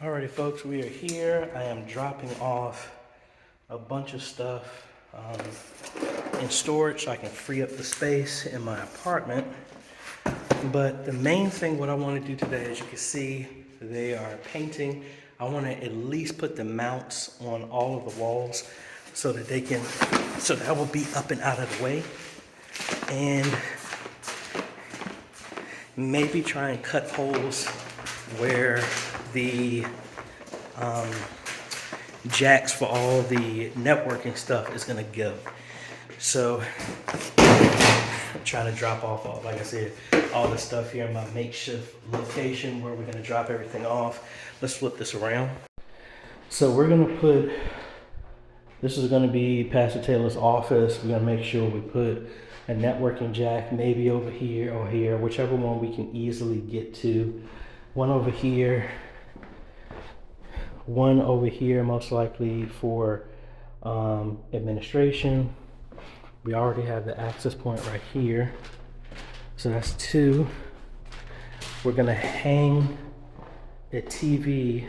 Alrighty folks, we are here. I am dropping off a bunch of stuff in storage so I can free up the space in my apartment. But the main thing what I want to do today, as you can see, they are painting. I want to at least put the mounts on all of the walls so that that will be up and out of the way. And maybe try and cut holes where the jacks for all the networking stuff is gonna go. So I'm trying to drop off, like I said, all the stuff here in my makeshift location where we're gonna drop everything off. Let's flip this around. So we're gonna put, this is gonna be Pastor Taylor's office. We're gonna make sure we put a networking jack maybe over here or here, whichever one we can easily get to. One over here, one over here, most likely for administration. We already have the access point right here, so that's two. We're gonna hang a TV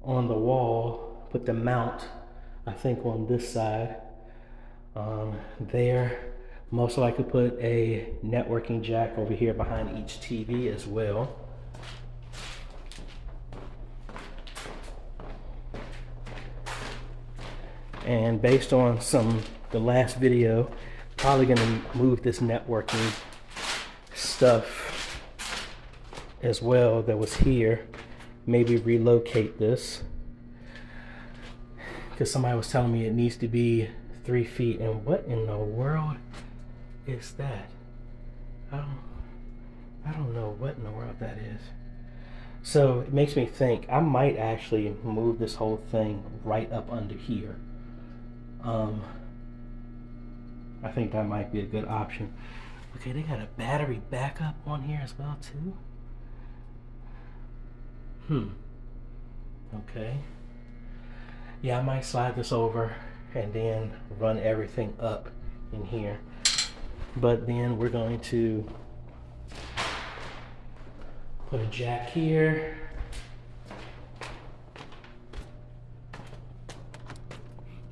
on the wall, put the mount, I think, on this side. There, most likely put a networking jack over here behind each TV as well. And based on the last video, probably gonna move this networking stuff as well that was here. Maybe relocate this, because somebody was telling me it needs to be 3 feet. And what in the world is that? I don't know what in the world that is. So it makes me think I might actually move this whole thing right up under here. I think that might be a good option. Okay, they got a battery backup on here as well too. Okay. Yeah, I might slide this over and then run everything up in here. But then we're going to put a jack here.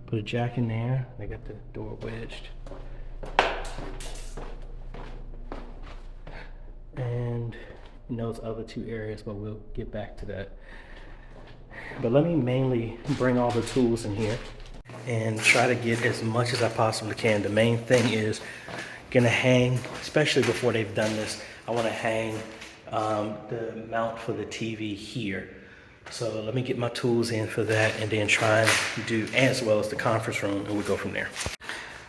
Put a jack in there. I got the door wedged. And in those other two areas, but we'll get back to that. But let me mainly bring all the tools in here and try to get as much as I possibly can. The main thing is gonna hang, especially before they've done this, I wanna hang the mount for the TV here. So let me get my tools in for that and then try and do, as well as the conference room, and we'll go from there.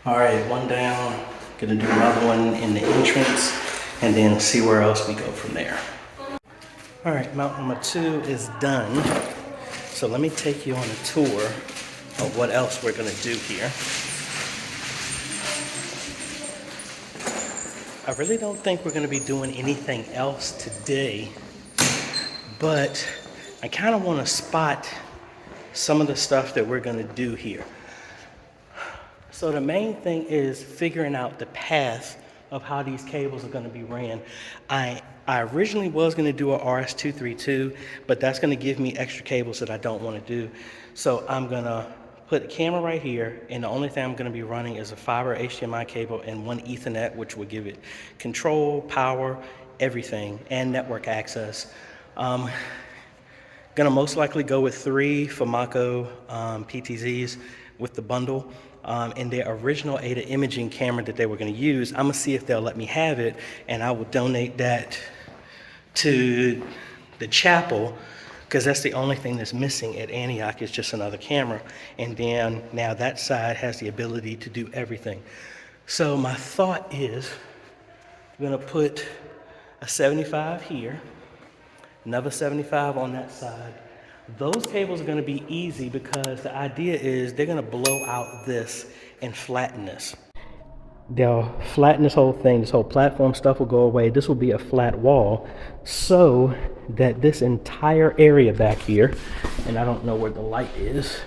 All right, one down, gonna do another one in the entrance and then see where else we go from there. All right, mount number 2 is done. So let me take you on a tour of what else we're gonna do here. I really don't think we're gonna be doing anything else today, but I kind of want to spot some of the stuff that we're going to do here. So the main thing is figuring out the path of how these cables are going to be ran. I originally was going to do a RS-232, but that's going to give me extra cables that I don't want to do. So I'm going to put a camera right here, and the only thing I'm going to be running is a fiber HDMI cable and one Ethernet, which will give it control, power, everything, and network access. Gonna most likely go with 3 Famaco PTZs with the bundle. And their original ADA imaging camera that they were gonna use, I'm gonna see if they'll let me have it, and I will donate that to the chapel, because that's the only thing that's missing at Antioch is just another camera. And then now that side has the ability to do everything. So my thought is I'm gonna put a 75 here, another 75 on that side. Those cables are gonna be easy because the idea is they're gonna blow out this and flatten this. They'll flatten this whole thing, this whole platform stuff will go away. This will be a flat wall so that this entire area back here, and I don't know where the light is.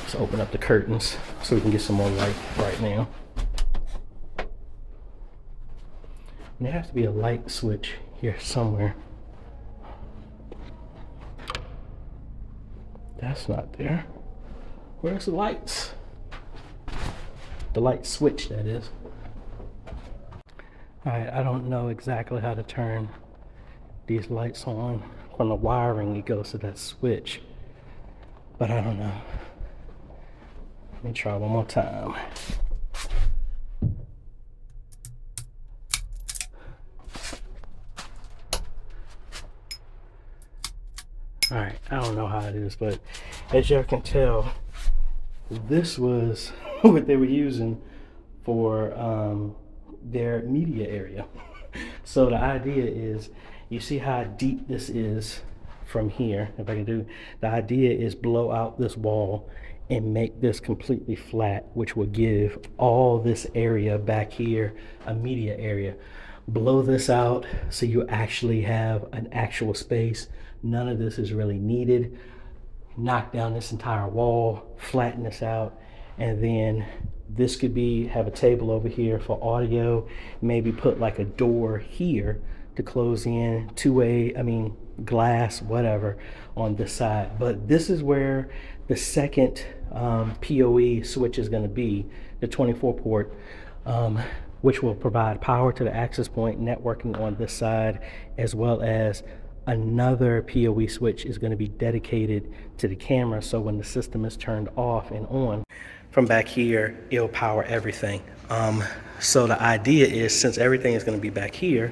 Let's open up the curtains so we can get some more light right now. And there has to be a light switch here somewhere. That's not there. Where's the lights? The light switch, that is. All right, I don't know exactly how to turn these lights on. From the wiring, it goes to that switch, but I don't know. Let me try one more time. All right, I don't know how it is, but as y'all can tell, this was what they were using for their media area. So the idea is, you see how deep this is from here. If I can do, the idea is blow out this wall and make this completely flat, which will give all this area back here a media area. Blow this out so you actually have an actual space. None of this is really needed. Knock down this entire wall, flatten this out, and then this could be, have a table over here for audio, maybe put like a door here to close in, glass, whatever, on this side. But this is where the second PoE switch is going to be, the 24 port, which will provide power to the access point, networking on this side, as well as another PoE switch is going to be dedicated to the camera. So when the system is turned off and on, from back here, it'll power everything. So the idea is, since everything is going to be back here,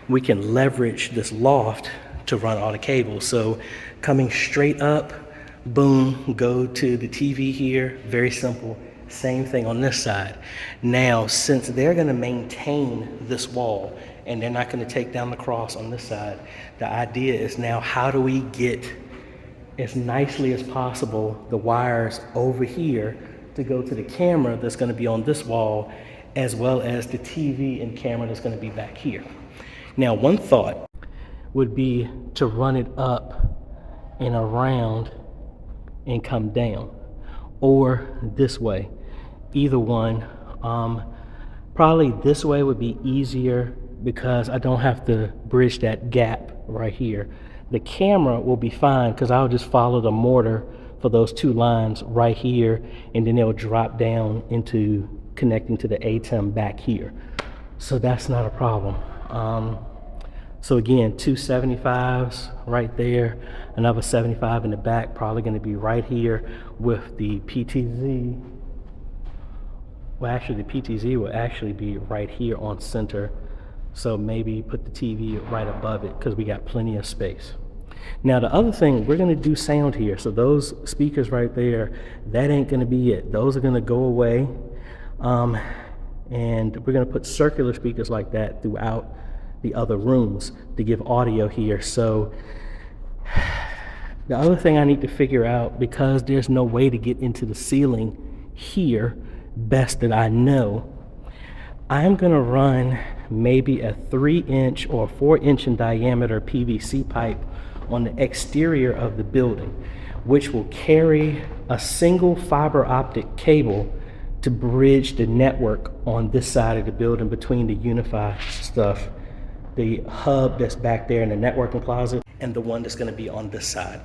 we can leverage this loft to run all the cables. So coming straight up, boom, go to the TV here, very simple. Same thing on this side. Now, since they're going to maintain this wall and they're not going to take down the cross on this side, the idea is now, how do we get as nicely as possible the wires over here to go to the camera that's going to be on this wall, as well as the TV and camera that's going to be back here. Now, one thought would be to run it up and around and come down, or this way. Either one. Probably this way would be easier because I don't have to bridge that gap right here. The camera will be fine because I'll just follow the mortar for those two lines right here, and then they'll drop down into connecting to the ATEM back here. So that's not a problem. So again, two 75s right there, another 75 in the back, probably going to be right here with the PTZ. Well, actually, the PTZ will actually be right here on center. So maybe put the TV right above it because we got plenty of space. Now, the other thing, we're going to do sound here. So those speakers right there, that ain't going to be it. Those are going to go away. And we're going to put circular speakers like that throughout the other rooms to give audio here. So the other thing I need to figure out, because there's no way to get into the ceiling here, best that I know, I'm going to run maybe a 3-inch or 4-inch in diameter PVC pipe on the exterior of the building, which will carry a single fiber optic cable to bridge the network on this side of the building between the Unify stuff, the hub that's back there in the networking closet, and the one that's going to be on this side.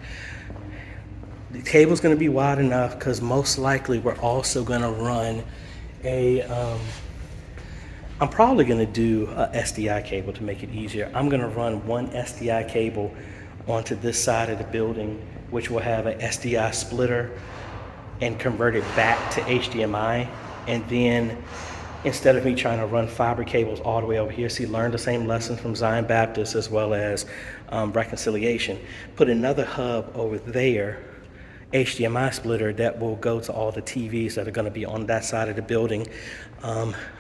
The cable's going to be wide enough because most likely we're also going to run I'm probably going to do a SDI cable to make it easier. I'm going to run one SDI cable onto this side of the building, which will have an SDI splitter, and convert it back to HDMI. And then instead of me trying to run fiber cables all the way over here, see, learn the same lessons from Zion Baptist as well as reconciliation. Put another hub over there, HDMI splitter, that will go to all the TVs that are going to be on that side of the building.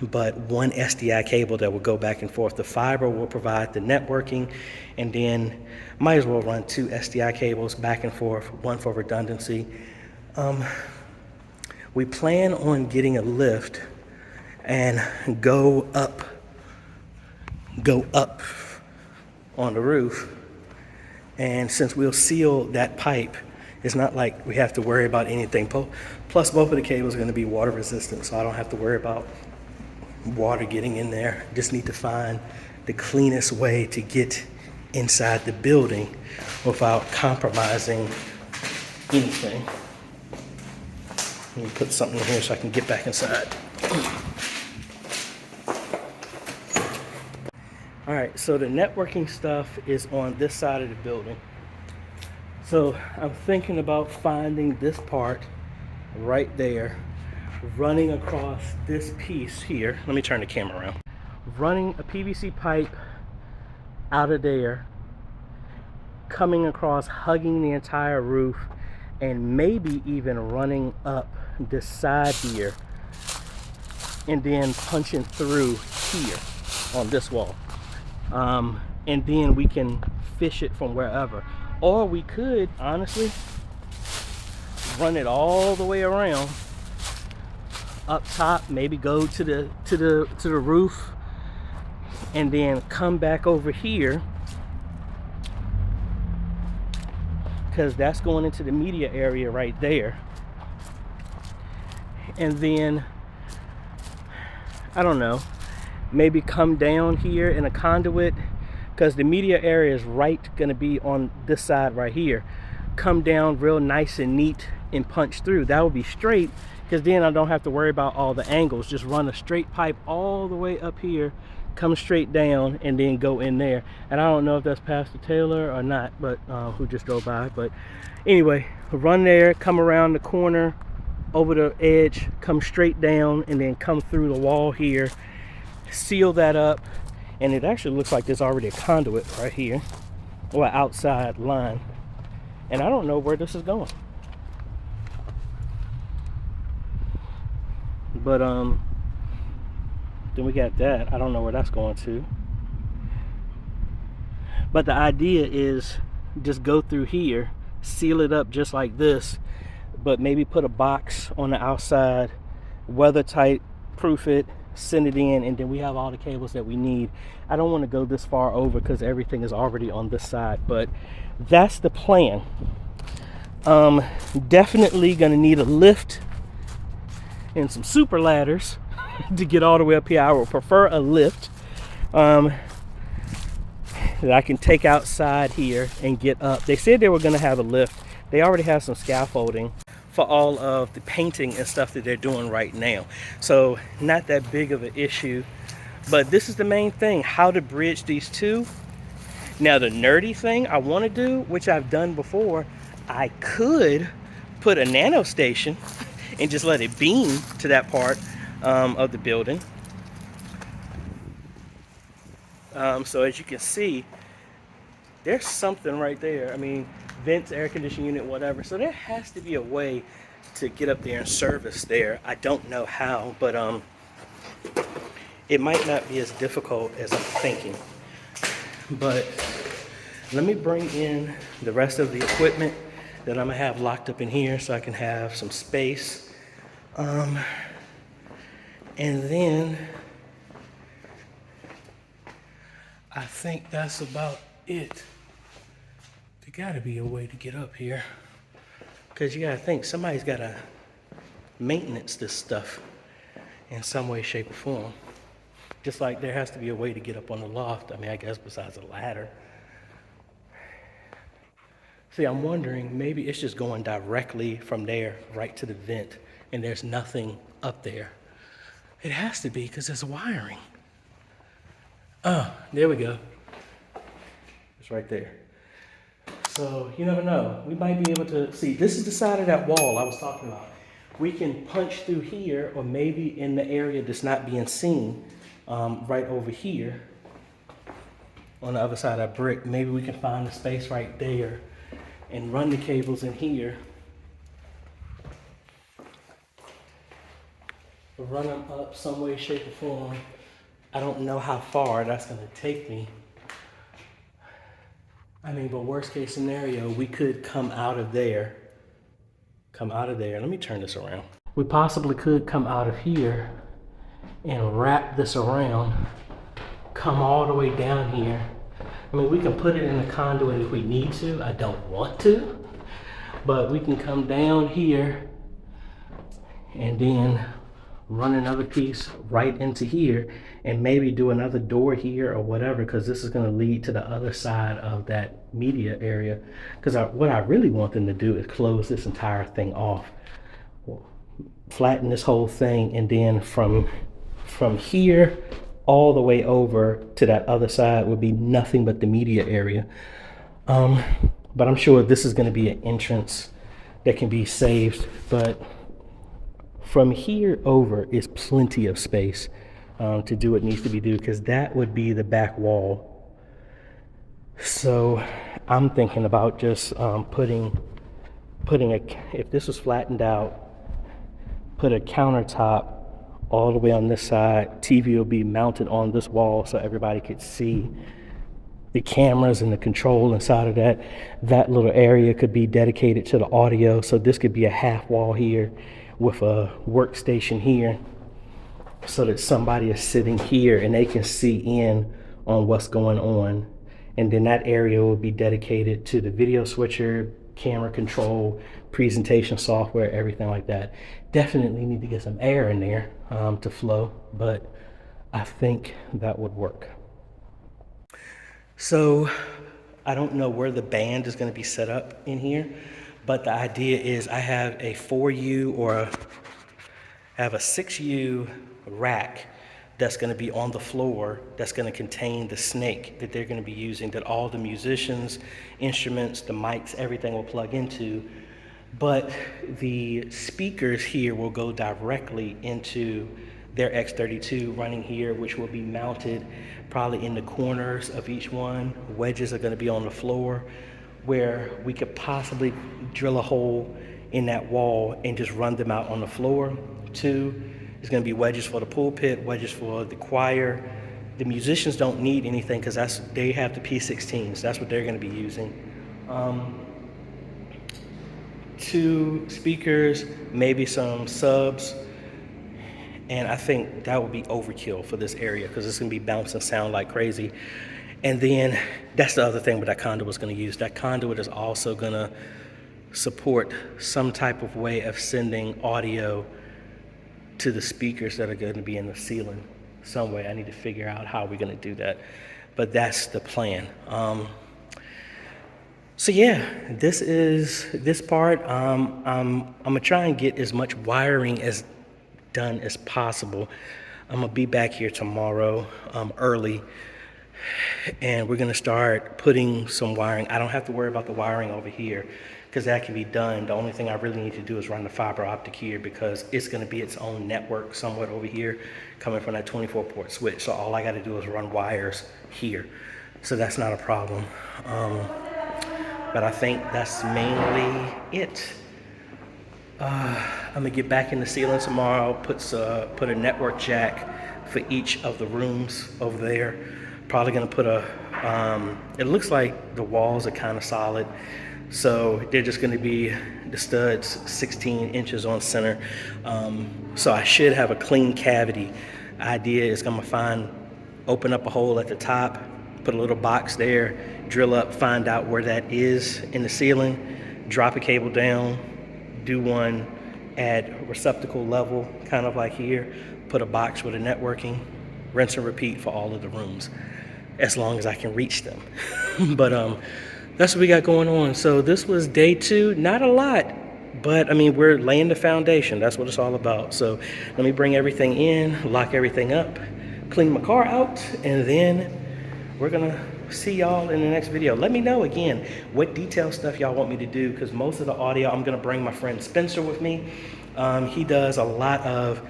But one SDI cable that will go back and forth. The fiber will provide the networking, and then might as well run two SDI cables back and forth, one for redundancy. We plan on getting a lift and go up on the roof. And since we'll seal that pipe, it's not like we have to worry about anything. Plus, both of the cables are going to be water resistant, so I don't have to worry about water getting in there. Just need to find the cleanest way to get inside the building without compromising, anything. Let me put something in here so I can get back inside. All right, so the networking stuff is on this side of the building. So I'm thinking about finding this part right there, running across this piece here. Let me turn the camera around. Running a PVC pipe out of there, coming across, hugging the entire roof, and maybe even running up this side here and then punching through here on this wall. And then we can fish it from wherever. Or we could honestly run it all the way around up top, maybe go to the roof, and then come back over here, because that's going into the media area right there. And then I don't know, maybe come down here in a conduit, because the media area is right going to be on this side right here. Come down real nice and neat and punch through. That would be straight, because then I don't have to worry about all the angles. Just run a straight pipe all the way up here, come straight down, and then go in there. And I don't know if that's Pastor Taylor or not, but who just drove by. But anyway, run there, come around the corner, over the edge, come straight down, and then come through the wall here, seal that up. And it actually looks like there's already a conduit right here, or an outside line. And I don't know where this is going. But then we got that. I don't know where that's going to. But the idea is just go through here, seal it up just like this, but maybe put a box on the outside, weather tight, proof it, send it in, and then we have all the cables that we need. I don't want to go this far over because everything is already on this side, but that's the plan. Definitely gonna need a lift and some super ladders to get all the way up here. I would prefer a lift that I can take outside here and get up. They said they were gonna have a lift. They already have some scaffolding for all of the painting and stuff that they're doing right now. So not that big of an issue, but this is the main thing, how to bridge these two. Now the nerdy thing I want to do, which I've done before, I could put a nano station and just let it beam to that part of the building. So as you can see, there's something right there. I mean, vents, air conditioning unit, whatever. So there has to be a way to get up there and service there. I don't know how, but it might not be as difficult as I'm thinking. But let me bring in the rest of the equipment that I'm gonna have locked up in here so I can have some space. And then I think that's about it. There gotta be a way to get up here, because you gotta think somebody's gotta maintenance this stuff in some way, shape, or form. Just like there has to be a way to get up on the loft. I mean, I guess besides a ladder. See, I'm wondering, maybe it's just going directly from there right to the vent, and there's nothing up there. It has to be, because there's wiring. Oh, there we go. It's right there. So you never know. We might be able to see. This is the side of that wall I was talking about. We can punch through here, or maybe in the area that's not being seen, right over here on the other side of that brick. Maybe we can find a space right there and run the cables in here. Run them up some way, shape, or form. I don't know how far that's going to take me. I mean, but worst case scenario, we could come out of there. Let me turn this around. We possibly could come out of here and wrap this around, come all the way down here. I mean, we can put it in the conduit if we need to. I don't want to, but we can come down here and then run another piece right into here, and maybe do another door here or whatever, because this is going to lead to the other side of that media area. Because what I really want them to do is close this entire thing off, flatten this whole thing, and then from here all the way over to that other side would be nothing but the media area. But I'm sure this is going to be an entrance that can be saved. But from here over is plenty of space to do what needs to be done, because that would be the back wall. So I'm thinking about just putting if this was flattened out, put a countertop all the way on this side. TV will be mounted on this wall so everybody could see the cameras and the control inside of that. That little area could be dedicated to the audio. So this could be a half wall here with a workstation here, so that somebody is sitting here and they can see in on what's going on. And then that area will be dedicated to the video switcher, camera control, presentation software, everything like that. Definitely need to get some air in there to flow, but I think that would work. So I don't know where the band is going to be set up in here, but the idea is I have a 4U or I have a 6U rack that's going to be on the floor, that's going to contain the snake that they're going to be using, that all the musicians, instruments, the mics, everything will plug into. But the speakers here will go directly into their X32 running here, which will be mounted probably in the corners of each one. Wedges are going to be on the floor, where we could possibly drill a hole in that wall and just run them out on the floor. Two, it's going to be wedges for the pulpit, wedges for the choir. The musicians don't need anything because they have the P16s. That's what they're going to be using. 2 speakers, maybe some subs, and I think that would be overkill for this area because it's going to be bouncing sound like crazy. And then that's the other thing what that conduit was going to use. That conduit is also going to support some type of way of sending audio to the speakers that are going to be in the ceiling some way. I need to figure out how we're going to do that, but that's the plan. So yeah, this part. I'm gonna try and get as much wiring done as possible. I'm gonna be back here tomorrow early, and we're gonna start putting some wiring. I don't have to worry about the wiring over here because that can be done. The only thing I really need to do is run the fiber optic here because it's gonna be its own network somewhat over here coming from that 24-port switch. So all I gotta do is run wires here. So that's not a problem. But I think that's mainly it. I'm gonna get back in the ceiling tomorrow, put a network jack for each of the rooms over there. Probably gonna put it looks like the walls are kind of solid, so they're just gonna be the studs 16 inches on center. So I should have a clean cavity. Idea is open up a hole at the top, put a little box there, drill up, find out where that is in the ceiling, drop a cable down, do one at receptacle level, kind of like here, put a box with a networking, rinse and repeat for all of the rooms, as long as I can reach them. But that's what we got going on. So this was day 2, not a lot, but I mean, we're laying the foundation. That's what it's all about. So let me bring everything in, lock everything up, clean my car out, and then we're gonna see y'all in the next video. Let me know again what detailed stuff y'all want me to do, because most of the audio, I'm gonna bring my friend Spencer with me. He does a lot of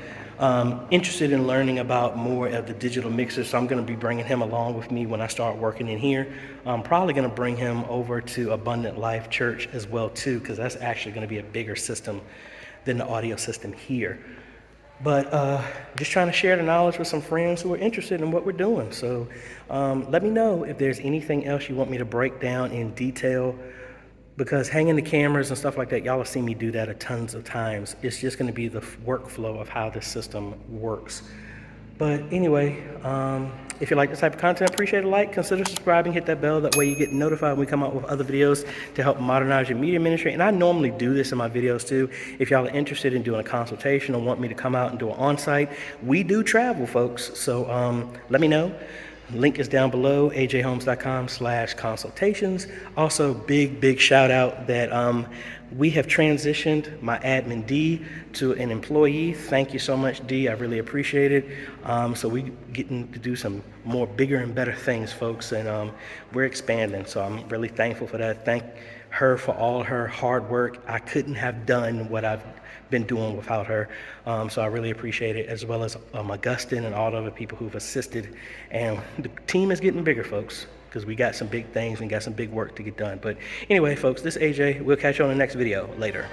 interested in learning about more of the digital mixers, so I'm gonna be bringing him along with me when I start working in here. I'm probably gonna bring him over to Abundant Life Church as well too, because that's actually gonna be a bigger system than the audio system here. But just trying to share the knowledge with some friends who are interested in what we're doing. So let me know if there's anything else you want me to break down in detail, because hanging the cameras and stuff like that, y'all have seen me do that a tons of times. It's just going to be the workflow of how this system works. But anyway, if you like this type of content, appreciate a like, consider subscribing, hit that bell. That way you get notified when we come out with other videos to help modernize your media ministry. And I normally do this in my videos too. If y'all are interested in doing a consultation or want me to come out and do an on-site, we do travel, folks. So let me know. Link is down below, ajhomes.com/consultations. Also, big shout out that we have transitioned my admin D to an employee. Thank you so much, D. I really appreciate it. So we getting to do some more bigger and better things, folks, and we're expanding. So I'm really thankful for that. Thank her for all her hard work. I couldn't have done what I've been doing without her. So I really appreciate it, as well as Augustin and all the other people who've assisted. And the team is getting bigger, folks, because we got some big things and got some big work to get done. But anyway, folks, this is AJ. We'll catch you on the next video later.